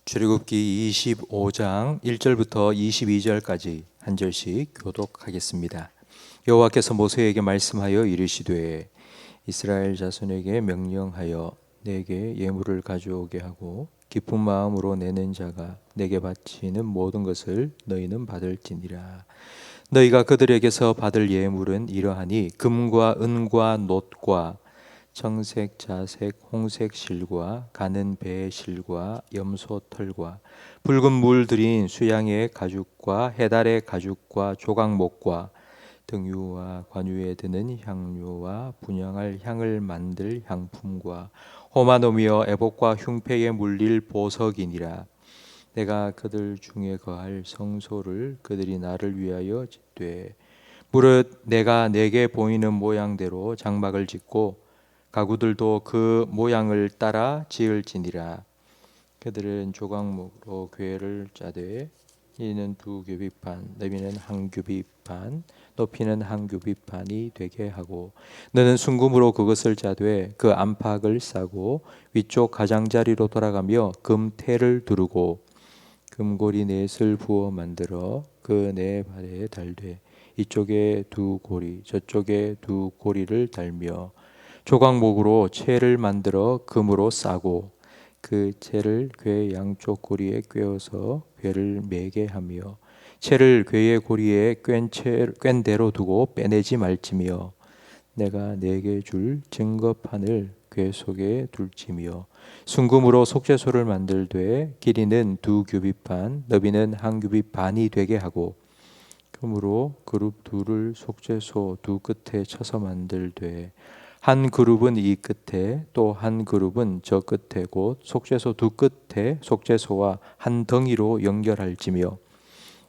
출애굽기 25장 1절부터 22절까지 한 절씩 교독하겠습니다. 여호와께서 모세에게 말씀하여 이르시되 이스라엘 자손에게 명령하여 내게 예물을 가져오게 하고 기쁜 마음으로 내는 자가 내게 바치는 모든 것을 너희는 받을지니라. 너희가 그들에게서 받을 예물은 이러하니 금과 은과 놋과 청색, 자색, 홍색 실과 가는 배의 실과 염소 털과 붉은 물 들인 수양의 가죽과 해달의 가죽과 조각목과 등유와 관유에 드는 향료와 분향할 향을 만들 향품과 호마노미어 애복과 흉패에 물릴 보석이니라. 내가 그들 중에 거할 성소를 그들이 나를 위하여 짓되 무릇 내가 내게 보이는 모양대로 장막을 짓고 가구들도 그 모양을 따라 지을지니라. 그들은 조각목으로 궤를 짜되 이는 2규빗판, 너비는 1규빗판, 높이는 1규빗판이 되게 하고 너는 순금으로 그것을 짜되 그 안팎을 싸고 위쪽 가장자리로 돌아가며 금테를 두르고 금고리 넷을 부어 만들어 그 네 발에 달되 이쪽에 2고리 저쪽에 2고리를 달며 조각목으로 채를 만들어 금으로 싸고 그 채를 궤 양쪽 고리에 꿰어서 궤를 매게 하며 채를 궤의 고리에 꿰ൻ 대로 두고 빼내지 말지며 내가 내게 줄 증거판을 궤 속에 둘지며 순금으로 속죄소를 만들되 길이는 2규빗판 너비는 1규빗반이 되게 하고 금으로 그룹 둘을 속죄소 두 끝에 쳐서 만들되 한 그룹은 이 끝에 또 한 그룹은 저 끝에 곧 속죄소 두 끝에 속죄소와 한 덩이로 연결할지며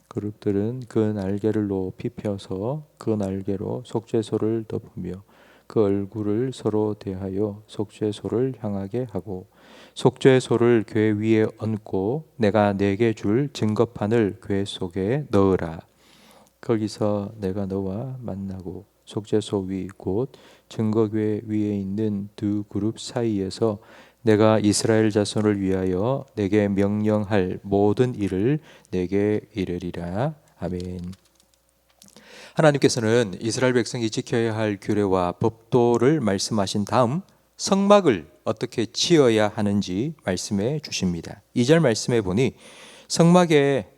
그룹들은 그 날개를 높이 펴서 그 날개로 속죄소를 덮으며 그 얼굴을 서로 대하여 속죄소를 향하게 하고 속죄소를 궤 위에 얹고 내가 내게 줄 증거판을 궤 속에 넣으라. 거기서 내가 너와 만나고 속죄소 위 곧 증거궤 위에 있는 2그룹 사이에서 내가 이스라엘 자손을 위하여 내게 명령할 모든 일을 내게 이르리라. 아멘. 하나님께서는 이스라엘 백성이 지켜야 할 규례와 법도를 말씀하신 다음 성막을 어떻게 지어야 하는지 말씀해 주십니다. 2절 말씀해 보니 성막에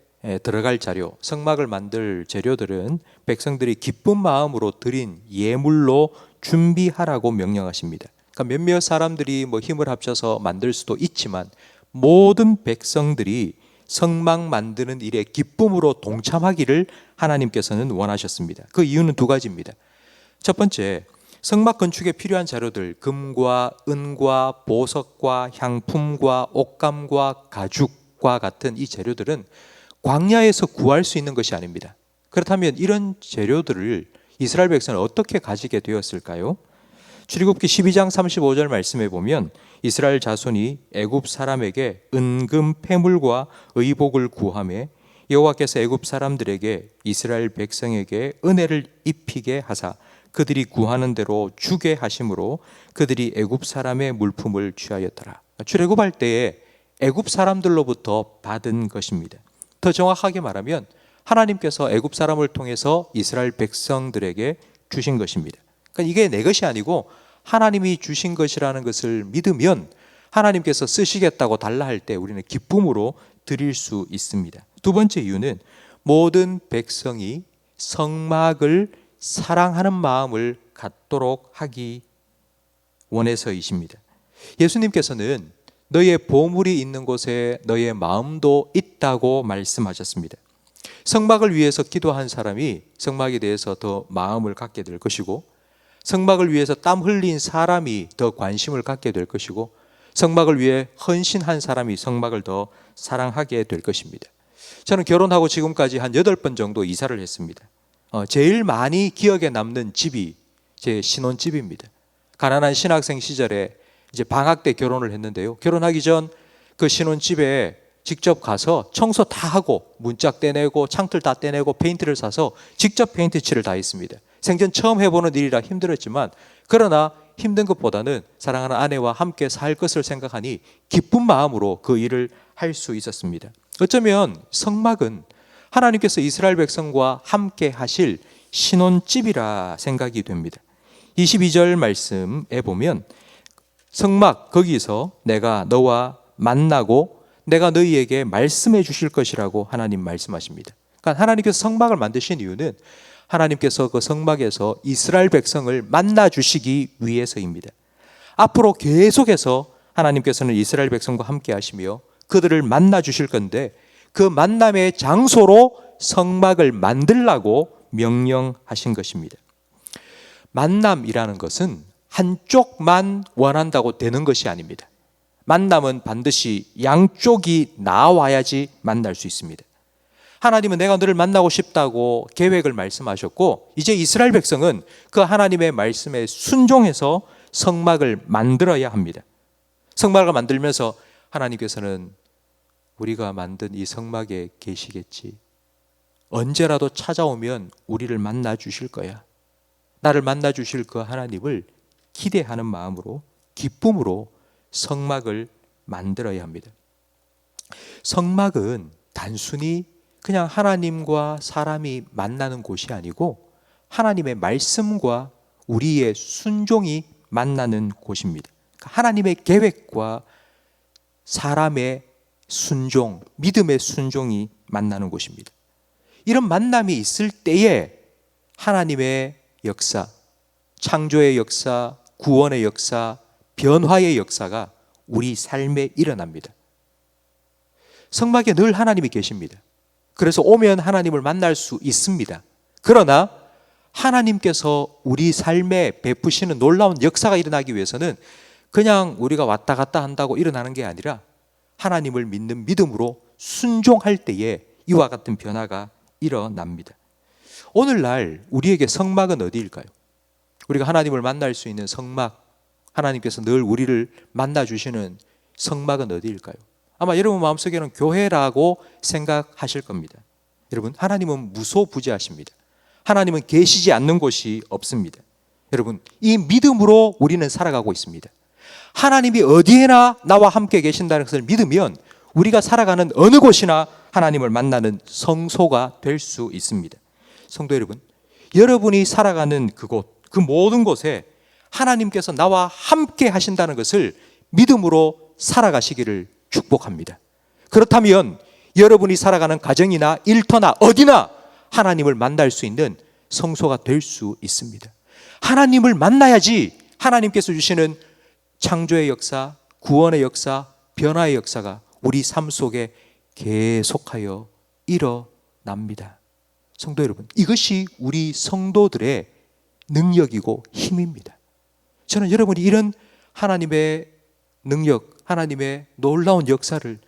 들어갈 자료, 성막을 만들 재료들은 백성들이 기쁜 마음으로 드린 예물로 준비하라고 명령하십니다. 그러니까 몇몇 사람들이 힘을 합쳐서 만들 수도 있지만 모든 백성들이 성막 만드는 일에 기쁨으로 동참하기를 하나님께서는 원하셨습니다. 그 이유는 2가지입니다. 첫 번째, 성막 건축에 필요한 자료들, 금과 은과 보석과 향품과 옷감과 가죽과 같은 이 재료들은 광야에서 구할 수 있는 것이 아닙니다. 그렇다면 이런 재료들을 이스라엘 백성은 어떻게 가지게 되었을까요? 출애굽기 12장 35절 말씀에 보면 이스라엘 자손이 애굽 사람에게 은금 패물과 의복을 구하매 여호와께서 애굽 사람들에게 이스라엘 백성에게 은혜를 입히게 하사 그들이 구하는 대로 주게 하심으로 그들이 애굽 사람의 물품을 취하였더라. 출애굽할 때에 애굽 사람들로부터 받은 것입니다. 더 정확하게 말하면 하나님께서 애굽 사람을 통해서 이스라엘 백성들에게 주신 것입니다. 그러니까 이게 내 것이 아니고 하나님이 주신 것이라는 것을 믿으면 하나님께서 쓰시겠다고 달라 할 때 우리는 기쁨으로 드릴 수 있습니다. 2번째 이유는 모든 백성이 성막을 사랑하는 마음을 갖도록 하기 원해서이십니다. 예수님께서는 너의 보물이 있는 곳에 너의 마음도 있다고 말씀하셨습니다. 성막을 위해서 기도한 사람이 성막에 대해서 더 마음을 갖게 될 것이고 성막을 위해서 땀 흘린 사람이 더 관심을 갖게 될 것이고 성막을 위해 헌신한 사람이 성막을 더 사랑하게 될 것입니다. 저는 결혼하고 지금까지 한 8번 정도 이사를 했습니다. 제일 많이 기억에 남는 집이 제 신혼집입니다. 가난한 신학생 시절에 이제 방학 때 결혼을 했는데요. 결혼하기 전 그 신혼집에 직접 가서 청소 다 하고 문짝 떼내고 창틀 다 떼내고 페인트를 사서 직접 페인트 칠을 다 했습니다. 생전 처음 해보는 일이라 힘들었지만 그러나 힘든 것보다는 사랑하는 아내와 함께 살 것을 생각하니 기쁜 마음으로 그 일을 할 수 있었습니다. 어쩌면 성막은 하나님께서 이스라엘 백성과 함께 하실 신혼집이라 생각이 됩니다. 22절 말씀에 보면 성막 거기서 내가 너와 만나고 내가 너희에게 말씀해 주실 것이라고 하나님 말씀하십니다. 그러니까 하나님께서 성막을 만드신 이유는 하나님께서 그 성막에서 이스라엘 백성을 만나 주시기 위해서입니다. 앞으로 계속해서 하나님께서는 이스라엘 백성과 함께 하시며 그들을 만나 주실 건데 그 만남의 장소로 성막을 만들라고 명령하신 것입니다. 만남이라는 것은 한쪽만 원한다고 되는 것이 아닙니다. 만남은 반드시 양쪽이 나와야지 만날 수 있습니다. 하나님은 내가 너를 만나고 싶다고 계획을 말씀하셨고 이제 이스라엘 백성은 그 하나님의 말씀에 순종해서 성막을 만들어야 합니다. 성막을 만들면서 하나님께서는 우리가 만든 이 성막에 계시겠지. 언제라도 찾아오면 우리를 만나 주실 거야. 나를 만나 주실 그 하나님을 기대하는 마음으로 기쁨으로 성막을 만들어야 합니다. 성막은 단순히 그냥 하나님과 사람이 만나는 곳이 아니고 하나님의 말씀과 우리의 순종이 만나는 곳입니다. 하나님의 계획과 사람의 순종, 믿음의 순종이 만나는 곳입니다. 이런 만남이 있을 때에 하나님의 역사, 창조의 역사, 구원의 역사, 변화의 역사가 우리 삶에 일어납니다. 성막에 늘 하나님이 계십니다. 그래서 오면 하나님을 만날 수 있습니다. 그러나 하나님께서 우리 삶에 베푸시는 놀라운 역사가 일어나기 위해서는 그냥 우리가 왔다 갔다 한다고 일어나는 게 아니라 하나님을 믿는 믿음으로 순종할 때에 이와 같은 변화가 일어납니다. 오늘날 우리에게 성막은 어디일까요? 우리가 하나님을 만날 수 있는 성막, 하나님께서 늘 우리를 만나주시는 성막은 어디일까요? 아마 여러분 마음속에는 교회라고 생각하실 겁니다. 여러분, 하나님은 무소부재하십니다. 하나님은 계시지 않는 곳이 없습니다. 여러분, 이 믿음으로 우리는 살아가고 있습니다. 하나님이 어디에나 나와 함께 계신다는 것을 믿으면 우리가 살아가는 어느 곳이나 하나님을 만나는 성소가 될 수 있습니다. 성도 여러분, 여러분이 살아가는 그곳, 그 모든 곳에 하나님께서 나와 함께 하신다는 것을 믿음으로 살아가시기를 축복합니다. 그렇다면 여러분이 살아가는 가정이나 일터나 어디나 하나님을 만날 수 있는 성소가 될 수 있습니다. 하나님을 만나야지 하나님께서 주시는 창조의 역사, 구원의 역사, 변화의 역사가 우리 삶 속에 계속하여 일어납니다. 성도 여러분, 이것이 우리 성도들의 능력이고 힘입니다. 저는 여러분이 이런 하나님의 능력, 하나님의 놀라운 역사를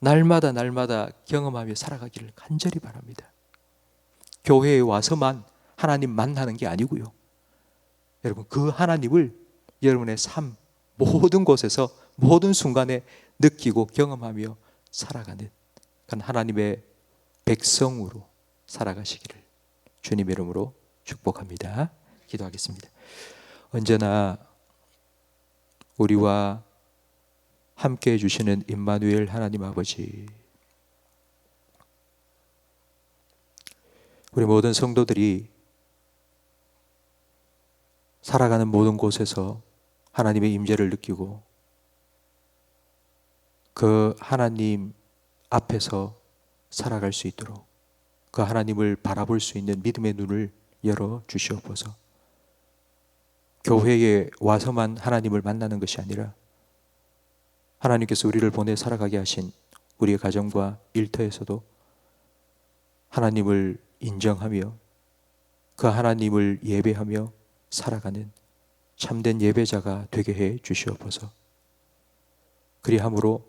날마다 경험하며 살아가기를 간절히 바랍니다. 교회에 와서만 하나님 만나는 게 아니고요. 여러분, 그 하나님을 여러분의 삶 모든 곳에서 모든 순간에 느끼고 경험하며 살아가는 그런 하나님의 백성으로 살아가시기를 주님의 이름으로 축복합니다. 기도하겠습니다. 언제나 우리와 함께 해주시는 임마누엘 하나님 아버지, 우리 모든 성도들이 살아가는 모든 곳에서 하나님의 임재를 느끼고 그 하나님 앞에서 살아갈 수 있도록 그 하나님을 바라볼 수 있는 믿음의 눈을 열어 주시옵소서. 교회에 와서만 하나님을 만나는 것이 아니라 하나님께서 우리를 보내 살아가게 하신 우리의 가정과 일터에서도 하나님을 인정하며 그 하나님을 예배하며 살아가는 참된 예배자가 되게 해 주시옵소서. 그리함으로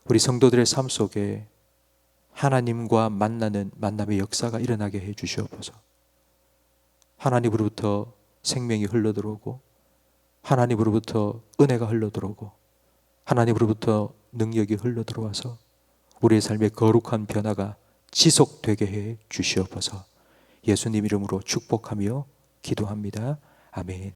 우리 성도들의 삶 속에 하나님과 만나는 만남의 역사가 일어나게 해 주시옵소서. 하나님으로부터 생명이 흘러들어오고 하나님으로부터 은혜가 흘러들어오고 하나님으로부터 능력이 흘러들어와서 우리의 삶의 거룩한 변화가 지속되게 해 주시옵소서. 예수님 이름으로 축복하며 기도합니다. 아멘.